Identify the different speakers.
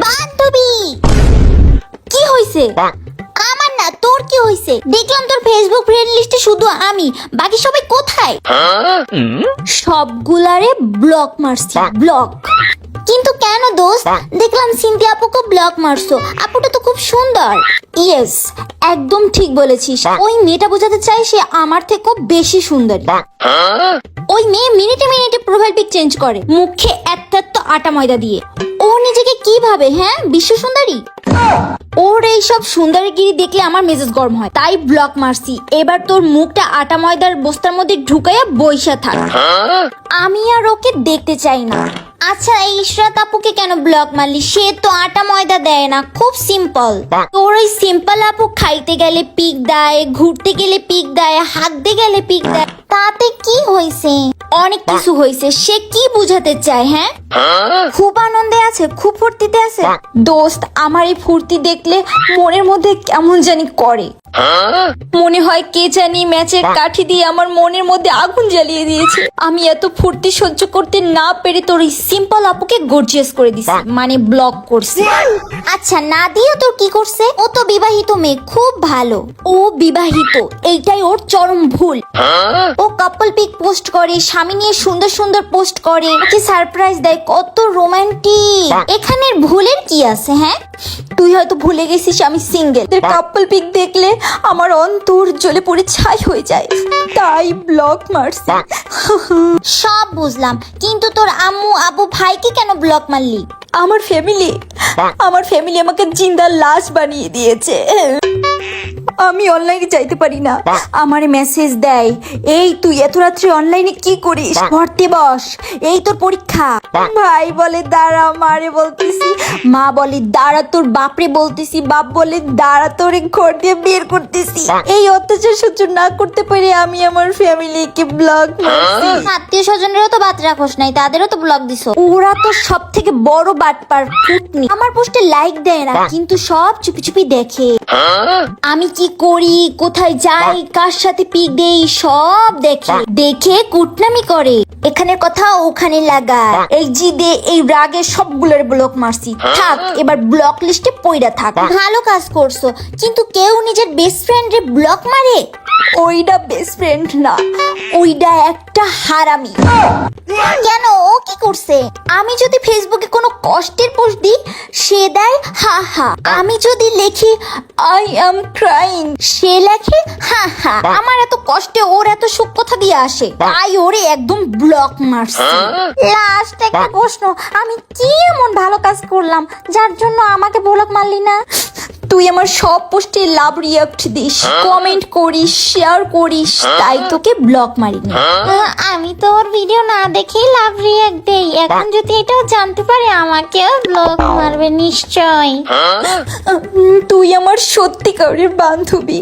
Speaker 1: বান্ধবী কি হইছে? আমার না, তোর কি হইছে? দেখলাম তোর ফেসবুক ফ্রেন্ড লিস্টে শুধু আমি, বাকি সবাই কোথায়? সবগুলারে ব্লক মারছি, ব্লক। কিন্তু কেন দোস্ত? দেখলাম সিনথি আপুকে ব্লক মারছো, আপুটা তো খুব সুন্দর। ইয়েস, একদম ঠিক বলেছিস। ওই মেয়েটা বোঝাতে চাই সে আমার থেকেও বেশি সুন্দরী। ওই মেয়ে মিনিটে মিনিটে প্রোফাইল পিক চেঞ্জ করে, মুখে এত আটা ময়দা দিয়ে। ও নিজেকে কি ভাবে? হ্যাঁ, বিশ্ব সুন্দরী। ওর এইসব সুন্দরীগিরি দেখলে আমার মেজাজ গরম হয়, তাই ব্লক মারছি। এবার তোর মুখটা আটা ময়দার বস্তার মধ্যে ঢুকাইয়া বইসা থাক। আমি আর ওকে দেখতে চাই না। আচ্ছা, এই ইশরাত আপুকে কেন ব্লক মারলি? সে তো আটা ময়দা দেয় না, খুব সিম্পল। তোর ওই সিম্পল আপু খাইতে গেলে পিক দেয়, ঘুরতে গেলে পিক দেয়, হাঁটতে গেলে পিক দেয়, তাতে কি হয়েছে? অনেক কিছু হয়েছে। সে কি বুঝাতে চায়? হ্যাঁ, খুব আনন্দে আছে, খুব ফুর্তিতে আছে। দোস্ত, আমার এই ফুর্তি দেখলে মনের মধ্যে কেমন জানি করে। মনে হয় কে জানি ম্যাচের কাঠি দিয়ে আমার মনের মধ্যে আগুন জ্বালিয়ে দিয়েছে। আমি এত ফুর্তি সহ্য করতে না পেরে তোর এই সিম্পল আপুকে গর্জিয়াস করে দিছি, মানে ব্লক করছি। আচ্ছা, না দিয়ে তোর কি করছে? ও তো বিবাহিত মেয়ে, খুব ভালো। ও বিবাহিত, এইটাই ওর চরম ভুল। ও কাপল পিক পোস্ট করে, স্বামী নিয়ে সুন্দর সুন্দর পোস্ট করে, ওকে সারপ্রাইজ দেয়, কত রোমান্টিক। এখানের ভুলের কি আছে? হ্যাঁ, তুই হয়তো ভুলে গেছিস আমি সিঙ্গেল। তোর কাপল পিক দেখলে আমার অন্তর জ্বলে পড়ে ছাই হয়ে যায়, তাই ব্লক মারছি। সব বুঝলাম, কিন্তু তোর আম্মু আবু ভাইকে কেন ব্লক মারলি? আমার ফ্যামিলি আমাকে জিন্দা লাশ বানিয়ে দিয়েছে। আমি অনলাইনে যাইতে পারি না। আমারে মেসেজ দেয়, এই তুই এত রাত্রে অনলাইনে কি করিস? পড়তে বস, এই তোর পরীক্ষা। ভাই বলে দাঁড়া, মারে বলতেছি। মা বলে দাঁড়া, তোর বাপরে বলতেছি। বাপ বলে দাঁড়া, তোরে ঘর দিয়ে বের করতেছি। এই অত্যাচার সহ্য না করতে পারে আমি আমার ফ্যামিলিকে ব্লক মারছি। আত্মীয় স্বজনেরও তো বাদ রাখোস নাই, তাদেরও তো ব্লক দিছো। ওরা তো সব থেকে বড় বাটপার, ফুটনি। আমার পোস্টে লাইক দেয় না, কিন্তু সব চুপি চুপি দেখে। আমি কি করি, কোথায় যাই, কার সাথে পিক দেই, সব দেখে কুটনামি করে। এখানের কথা ওখানে লাগা, এই জিদে এই রাগে সবগুলোর ব্লক মারছি। থাক, এবার ব্লক লিস্টে পইড়া থাক। ভালো কাজ করছো, কিন্তু কেউ নিজের বেস্ট ফ্রেন্ডে ব্লক মারে? ওইটা বেস্ট ফ্রেন্ড না, ওইটা একটা হারামি। কেন, ও কি করছে? আমি যদি ফেসবুকে কোনো কষ্টের পোস্ট দিই, সে দেয় হা হা। আমি যদি লিখি আই এম ক্রাইং, সে লেখে হা হা। আমার এত কষ্টে ওর এত সুখ কোথা দিয়ে আসে? তাই ওরে একদম ব্লক মারছি। লাস্ট একটা প্রশ্ন, আমি কি এমন ভালো কাজ করলাম যার জন্য আমাকে ব্লক মারলি না? তুই আমার সব পোস্টে লাভ রিয়াক্ট দিস, কমেন্ট করিস, শেয়ার করিস, তাই তোকে ব্লক মারিনি। আমি তো ওর ভিডিও না দেখেই লাভ রিয়াক্ট দেই। এখন যদি এটাও জানতে পারে আমাকেও ব্লক মারবে নিশ্চয়। তুই আমার সত্যিকারের বান্ধবী।